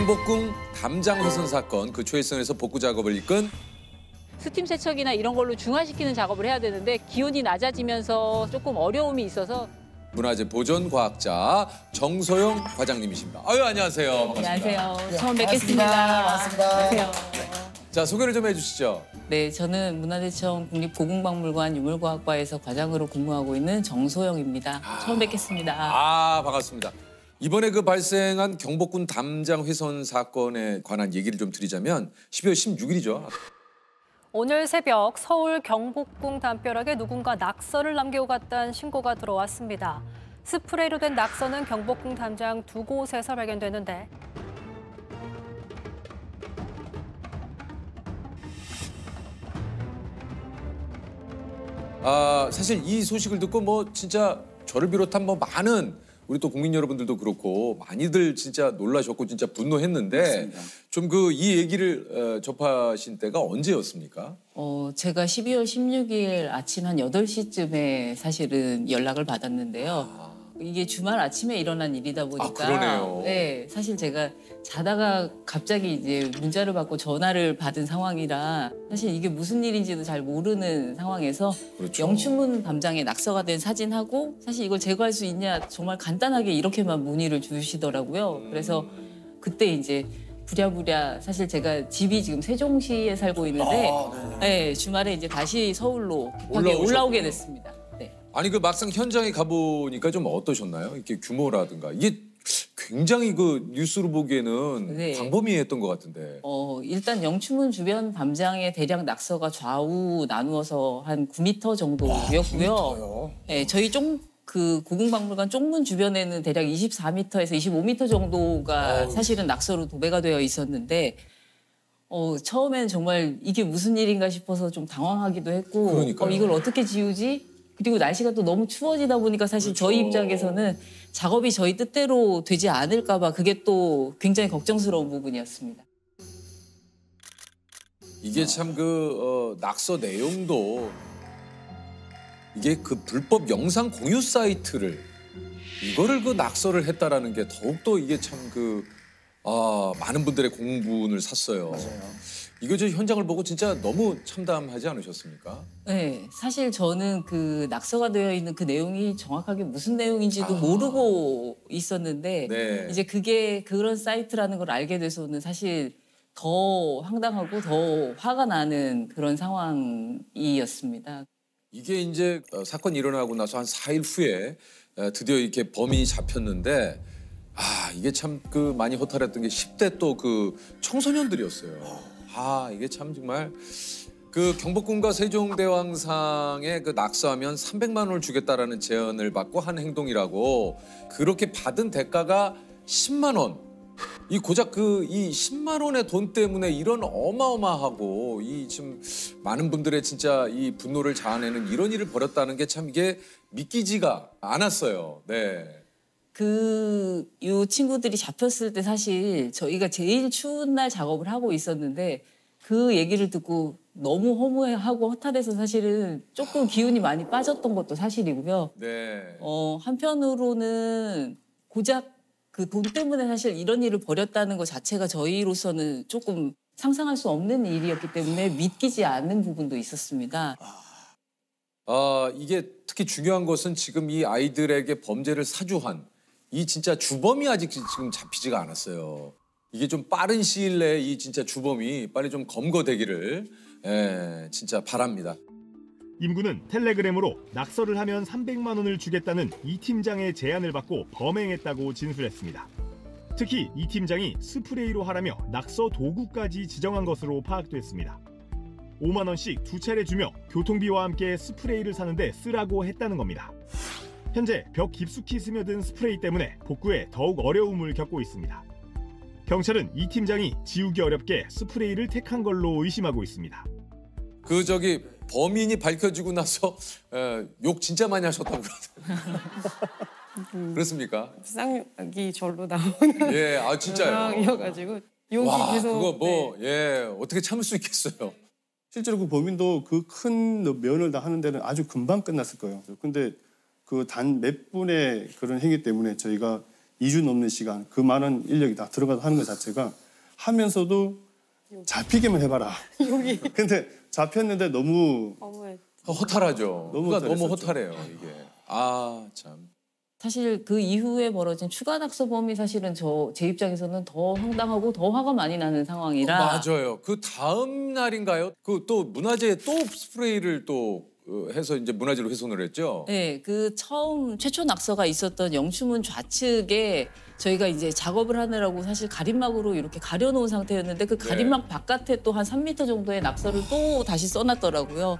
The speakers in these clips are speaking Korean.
경복궁 담장 훼손 사건 그 초이성에서 복구 작업을 이끈 스팀 세척이나 이런 걸로 중화시키는 작업을 해야 되는데 기온이 낮아지면서 조금 어려움이 있어서 문화재 보존 과학자 정소영 과장님이십니다. 아유 안녕하세요. 반갑습니다. 안녕하세요. 처음 뵙겠습니다. 반갑습니다. 안녕하세요. 자 소개를 좀 해주시죠. 네, 저는 문화재청 국립고궁박물관 유물과학과에서 과장으로 근무하고 있는 정소영입니다. 처음 뵙겠습니다. 아 반갑습니다. 이번에 그 발생한 경복궁 담장 훼손 사건에 관한 얘기를 좀 드리자면 12월 16일이죠. 오늘 새벽 서울 경복궁 담벼락에 누군가 낙서를 남기고 갔다는 신고가 들어왔습니다. 스프레이로 된 낙서는 경복궁 담장 두 곳에서 발견됐는데 사실 이 소식을 듣고 뭐 진짜 저를 비롯한 뭐 많은 우리 또 국민 여러분들도 그렇고 많이들 진짜 놀라셨고 진짜 분노했는데 좀 그 이 얘기를 접하신 때가 언제였습니까? 제가 12월 16일 아침 한 8시쯤에 사실은 연락을 받았는데요. 이게 주말 아침에 일어난 일이다 보니까 그러네요. 네, 사실 제가 자다가 갑자기 이제 문자를 받고 전화를 받은 상황이라 사실 이게 무슨 일인지도 잘 모르는 상황에서 그렇죠. 영춘문 담장에 낙서가 된 사진하고 사실 이걸 제거할 수 있냐 정말 간단하게 이렇게만 문의를 주시더라고요. 그래서 그때 이제 부랴부랴 사실 제가 집이 지금 세종시에 살고 있는데 네, 주말에 이제 다시 서울로 급하게 올라오게 됐습니다. 네. 아니 그 막상 현장에 가보니까 좀 어떠셨나요? 이렇게 규모라든가 이게 굉장히 그 뉴스로 보기에는 네. 광범위했던 것 같은데. 일단 영춘문 주변 담장에 대략 낙서가 좌우 나누어서 한 9m 정도였고요. 네, 저희 그 고궁박물관 쪽문 주변에는 대략 24m에서 25m 정도가 사실은 낙서로 도배가 되어 있었는데 처음에는 정말 이게 무슨 일인가 싶어서 좀 당황하기도 했고 그러니까요. 이걸 어떻게 지우지? 그리고 날씨가 또 너무 추워지다 보니까 사실 저희 입장에서는 작업이 저희 뜻대로 되지 않을까 봐 그게 또 굉장히 걱정스러운 부분이었습니다. 이게 참 그 낙서 내용도 이게 그 불법 영상 공유 사이트를 이거를 그 낙서를 했다라는 게 더욱더 이게 참 그 많은 분들의 공분을 샀어요. 맞아요. 이거 저 현장을 보고 진짜 너무 참담하지 않으셨습니까? 네, 사실 저는 그 낙서가 되어 있는 그 내용이 정확하게 무슨 내용인지도 모르고 있었는데 네. 이제 그게 그런 사이트라는 걸 알게 돼서는 사실 더 황당하고 더 화가 나는 그런 상황이었습니다. 이게 이제 사건이 일어나고 나서 한 4일 후에 드디어 이렇게 범인이 잡혔는데 이게 참 그 많이 허탈했던 게 10대 또 그 청소년들이었어요. 이게 참 정말 그 경복궁과 세종대왕상에 그 낙서하면 300만 원을 주겠다라는 제안을 받고 한 행동이라고 그렇게 받은 대가가 10만 원. 이 고작 이 10만 원의 돈 때문에 이런 어마어마하고 이 지금 많은 분들의 진짜 이 분노를 자아내는 이런 일을 벌였다는 게 참 이게 믿기지가 않았어요. 네. 이 친구들이 잡혔을 때 사실 저희가 제일 추운 날 작업을 하고 있었는데 그 얘기를 듣고 너무 허무하고 허탈해서 사실은 조금 기운이 많이 빠졌던 것도 사실이고요. 네. 한편으로는 고작 그 돈 때문에 사실 이런 일을 벌였다는 것 자체가 저희로서는 조금 상상할 수 없는 일이었기 때문에 믿기지 않는 부분도 있었습니다. 이게 특히 중요한 것은 지금 이 아이들에게 범죄를 사주한 이 진짜 주범이 아직 지금 잡히지가 않았어요. 이게 좀 빠른 시일 내에 이 진짜 주범이 빨리 좀 검거되기를 진짜 바랍니다. 임군은 텔레그램으로 낙서를 하면 300만 원을 주겠다는 이 팀장의 제안을 받고 범행했다고 진술했습니다. 특히 이 팀장이 스프레이로 하라며 낙서 도구까지 지정한 것으로 파악됐습니다. 5만 원씩 두 차례 주며 교통비와 함께 스프레이를 사는데 쓰라고 했다는 겁니다. 현재 벽 깊숙이 스며든 스프레이 때문에 복구에 더욱 어려움을 겪고 있습니다. 경찰은 이 팀장이 지우기 어렵게 스프레이를 택한 걸로 의심하고 있습니다. 범인이 밝혀지고 나서 욕 진짜 많이 하셨다고 그러더라고요. 그렇습니까? 쌍욕이 절로 나오는 예, 진짜요. 상황이어가지고 욕이 계속 그거 어떻게 참을 수 있겠어요. 실제로 그 범인도 그 큰 면을 다 하는 데는 아주 금방 끝났을 거예요. 근데 그 단 몇 분의 그런 행위 때문에 저희가 2주 넘는 시간 그 많은 인력이 다 들어가서 하는 것 자체가 하면서도 잡히기만 해봐라. 여기 근데 잡혔는데 너무 허탈하죠. 너무 너무 허탈했었죠. 허탈해요 이게. 아 참. 사실 그 이후에 벌어진 추가 낙서범이 사실은 제 입장에서는 더 황당하고 더 화가 많이 나는 상황이라. 맞아요. 그 다음 날인가요? 그 또 문화재 또 스프레이를 또 해서 이제 문화재로 훼손을 했죠. 네, 그 최초 낙서가 있었던 영추문 좌측에 저희가 이제 작업을 하느라고 사실 가림막으로 이렇게 가려놓은 상태였는데 그 가림막 바깥에 또 한 3m 정도의 낙서를 또 다시 써놨더라고요.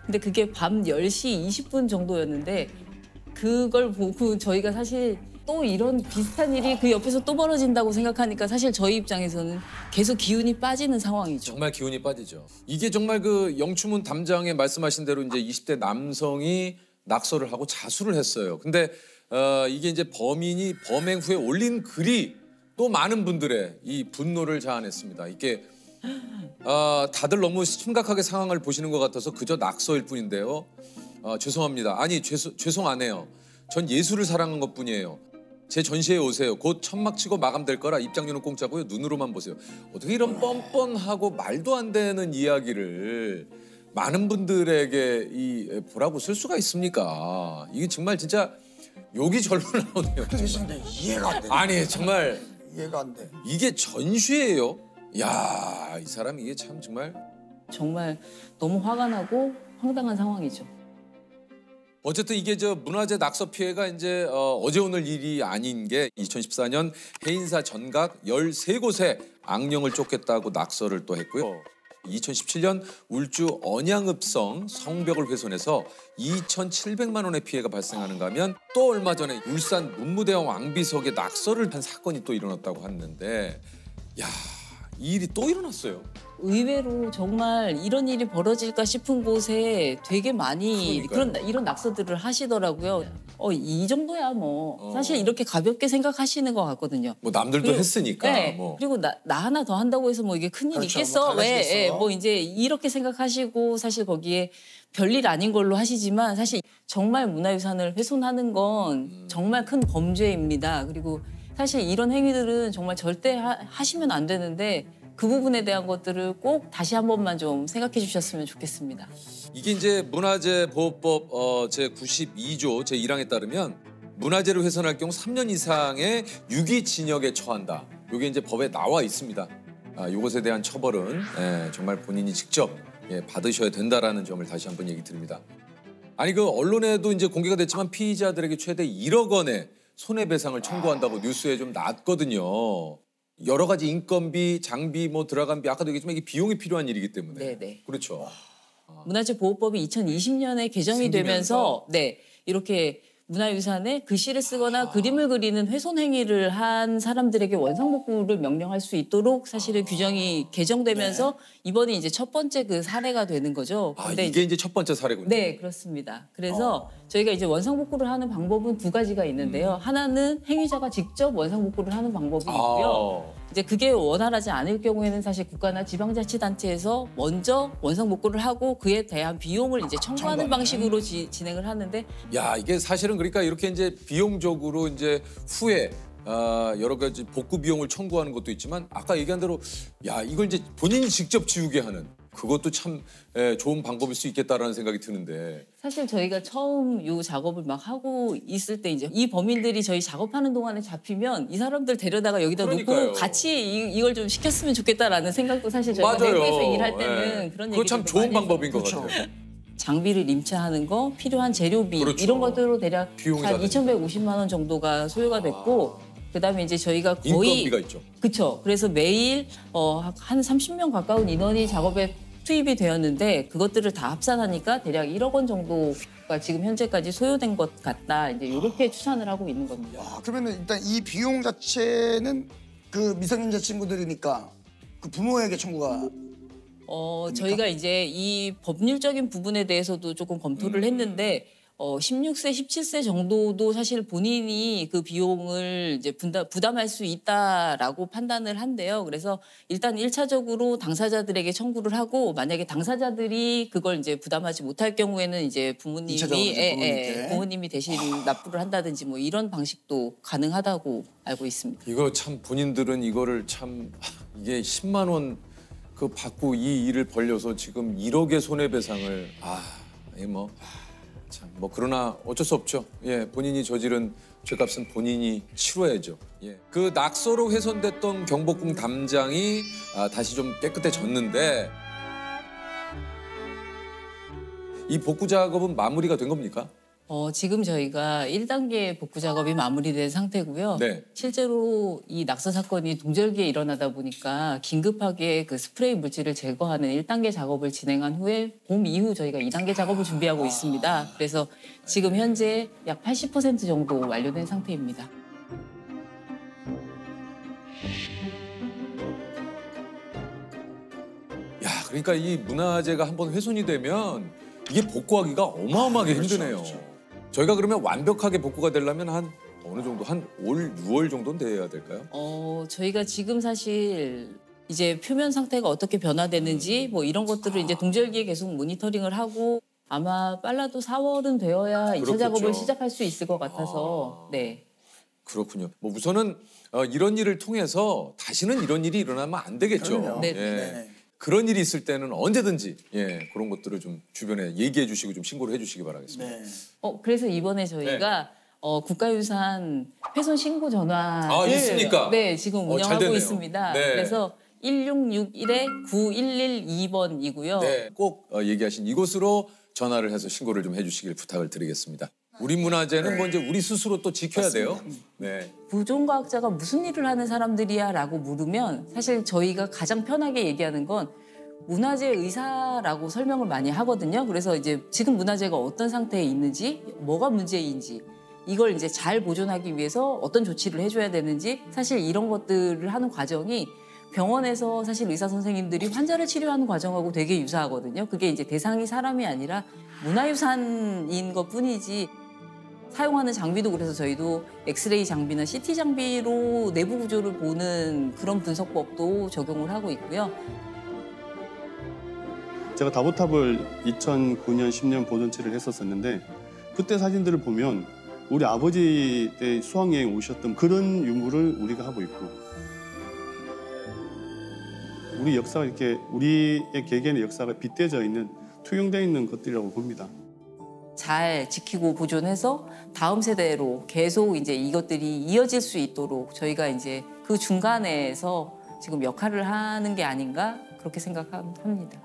근데 그게 밤 10시 20분 정도였는데 그걸 보고 저희가 사실 또 이런 비슷한 일이 그 옆에서 또 벌어진다고 생각하니까 사실 저희 입장에서는 계속 기운이 빠지는 상황이죠. 정말 기운이 빠지죠. 이게 정말 그 영추문 담장에 말씀하신 대로 이제 20대 남성이 낙서를 하고 자수를 했어요. 근데 이게 이제 범인이 범행 후에 올린 글이 또 많은 분들의 이 분노를 자아냈습니다. 이게 다들 너무 심각하게 상황을 보시는 것 같아서 그저 낙서일 뿐인데요. 죄송합니다. 아니 죄송 안 해요. 전 예술을 사랑한 것뿐이에요. 제 전시회에 오세요. 곧 천막 치고 마감될 거라 입장료는 공짜고요. 눈으로만 보세요. 어떻게 이런 뻔뻔하고 말도 안 되는 이야기를 많은 분들에게 보라고 쓸 수가 있습니까? 이게 정말 진짜 욕이 절로 나오네요. 근데 이해가 안 돼. 아니 정말 이해가 안 돼. 이게 전시회예요? 야, 이 사람 이게 참 정말 너무 화가 나고 황당한 상황이죠. 어쨌든 이게 문화재 낙서 피해가 이제 어제 오늘 일이 아닌 게 2014년 해인사 전각 13곳에 악령을 쫓겠다고 낙서를 또 했고요. 2017년 울주 언양읍성 성벽을 훼손해서 2,700만 원의 피해가 발생하는가 하면 또 얼마 전에 울산 문무대왕 왕비석에 낙서를 한 사건이 또 일어났다고 하는데 야, 이 일이 또 일어났어요. 의외로 정말 이런 일이 벌어질까 싶은 곳에 되게 많이 이런 낙서들을 하시더라고요. 이 정도야 뭐 사실 이렇게 가볍게 생각하시는 것 같거든요. 뭐 남들도 했으니까. 네. 뭐. 그리고 나 하나 더 한다고 해서 뭐 이게 큰일 그렇죠. 있겠어? 뭐 달라지겠어? 뭐 이제 이렇게 생각하시고 사실 거기에 별일 아닌 걸로 하시지만 사실 정말 문화유산을 훼손하는 건 정말 큰 범죄입니다. 그리고 사실 이런 행위들은 정말 절대 하시면 안 되는데 그 부분에 대한 것들을 꼭 다시 한 번만 좀 생각해 주셨으면 좋겠습니다. 이게 이제 문화재보호법 제92조 제1항에 따르면 문화재를 훼손할 경우 3년 이상의 유기징역에 처한다. 이게 이제 법에 나와 있습니다. 이것에 대한 처벌은 정말 본인이 직접 받으셔야 된다라는 점을 다시 한번 얘기 드립니다. 아니 그 언론에도 이제 공개가 됐지만 피의자들에게 최대 1억 원의 손해배상을 청구한다고 뉴스에 좀 났거든요. 여러 가지 인건비, 장비, 뭐 들어간 비 아까도 얘기했지만 이게 비용이 필요한 일이기 때문에. 네네. 그렇죠. 문화재보호법이 2020년에 개정이 되면서 이렇게 문화유산에 글씨를 쓰거나 그림을 그리는 훼손 행위를 한 사람들에게 원상복구를 명령할 수 있도록 사실은 규정이 개정되면서 이번이 이제 첫 번째 그 사례가 되는 거죠. 근데 이게 이제 첫 번째 사례군요. 네, 그렇습니다. 그래서 저희가 이제 원상복구를 하는 방법은 두 가지가 있는데요. 하나는 행위자가 직접 원상복구를 하는 방법이 있고요. 이제 그게 원활하지 않을 경우에는 사실 국가나 지방자치단체에서 먼저 원상복구를 하고 그에 대한 비용을 이제 청구하는 방식으로 진행을 하는데 야, 이게 사실은 그러니까 이렇게 이제 비용적으로 이제 후에 여러 가지 복구 비용을 청구하는 것도 있지만 아까 얘기한 대로 야, 이걸 이제 본인이 직접 지우게 하는 그것도 참 좋은 방법일 수 있겠다라는 생각이 드는데 사실 저희가 처음 이 작업을 막 하고 있을 때 이제 이 범인들이 저희 작업하는 동안에 잡히면 이 사람들 데려다가 여기다 놓고 같이 이걸 좀 시켰으면 좋겠다라는 생각도 사실 저희가 내부에서 일할 때는 그런 얘기를 그거 참 좋은 방법인 것 같아요. 장비를 임차하는 거, 필요한 재료비 이런 것들로 대략 한 2,150만 원 정도가 소요가 됐고 그다음에 이제 저희가 거의 인건비가 있죠. 그렇죠. 그래서 매일 한 30명 가까운 인원이 작업에 투입이 되었는데 그것들을 다 합산하니까 대략 1억 원 정도가 지금 현재까지 소요된 것 같다. 이제 이렇게 추산을 하고 있는 겁니다. 그러면 일단 이 비용 자체는 그 미성년자 친구들이니까 그 부모에게 청구가 저희가 이제 이 법률적인 부분에 대해서도 조금 검토를 했는데 16세, 17세 정도도 사실 본인이 그 비용을 이제 부담할 수 있다라고 판단을 한대요. 그래서 일단 1차적으로 당사자들에게 청구를 하고 만약에 당사자들이 그걸 이제 부담하지 못할 경우에는 이제 부모님이 대신 납부를 한다든지 뭐 이런 방식도 가능하다고 알고 있습니다. 이거 참 본인들은 이거를 참 이게 10만 원 그 받고 이 일을 벌려서 지금 1억의 손해배상을 뭐 그러나 어쩔 수 없죠. 예, 본인이 저지른 죄값은 본인이 치러야죠. 예. 그 낙서로 훼손됐던 경복궁 담장이 다시 좀 깨끗해졌는데 이 복구 작업은 마무리가 된 겁니까? 지금 저희가 1단계 복구 작업이 마무리된 상태고요. 네. 실제로 이 낙서 사건이 동절기에 일어나다 보니까 긴급하게 그 스프레이 물질을 제거하는 1단계 작업을 진행한 후에 봄 이후 저희가 2단계 작업을 준비하고 있습니다. 그래서 지금 현재 약 80% 정도 완료된 상태입니다. 야, 그러니까 이 문화재가 한번 훼손이 되면 이게 복구하기가 어마어마하게 힘드네요. 저희가 그러면 완벽하게 복구가 되려면 한 어느 정도 한 올 6월 정도는 돼야 될까요? 저희가 지금 사실 이제 표면 상태가 어떻게 변화되는지 뭐 이런 것들을 이제 동절기에 계속 모니터링을 하고 아마 빨라도 4월은 되어야 2차 작업을 시작할 수 있을 것 같아서 네. 그렇군요. 뭐 우선은 이런 일을 통해서 다시는 이런 일이 일어나면 안 되겠죠. 네. 예. 그런 일이 있을 때는 언제든지 그런 것들을 좀 주변에 얘기해 주시고 좀 신고를 해 주시기 바라겠습니다. 네. 그래서 이번에 저희가 국가유산 훼손 신고 전화를 있습니까? 네, 지금 잘 운영하고 되네요. 있습니다. 네. 그래서 1661-9112번이고요. 네, 꼭 얘기하신 이곳으로 전화를 해서 신고를 좀 해주시길 부탁을 드리겠습니다. 우리 문화재는 뭐 이제 우리 스스로 또 지켜야 돼요. 네. 부존과학자가 무슨 일을 하는 사람들이야라고 물으면 사실 저희가 가장 편하게 얘기하는 건 문화재 의사라고 설명을 많이 하거든요. 그래서 이제 지금 문화재가 어떤 상태에 있는지, 뭐가 문제인지 이걸 이제 잘 보존하기 위해서 어떤 조치를 해줘야 되는지 사실 이런 것들을 하는 과정이 병원에서 사실 의사 선생님들이 환자를 치료하는 과정하고 되게 유사하거든요. 그게 이제 대상이 사람이 아니라 문화유산인 것뿐이지. 사용하는 장비도 그래서 저희도 엑스레이 장비나 CT 장비로 내부 구조를 보는 그런 분석법도 적용을 하고 있고요. 제가 다보탑을 2009년, 10년 보존체를 했었었는데 그때 사진들을 보면 우리 아버지 때 수학여행 오셨던 그런 유물을 우리가 하고 있고 우리 역사가 이렇게 우리의 개개인의 역사가 빗대져 있는 투영되어 있는 것들이라고 봅니다. 잘 지키고 보존해서 다음 세대로 계속 이제 이것들이 이어질 수 있도록 저희가 이제 그 중간에서 지금 역할을 하는 게 아닌가 그렇게 생각합니다.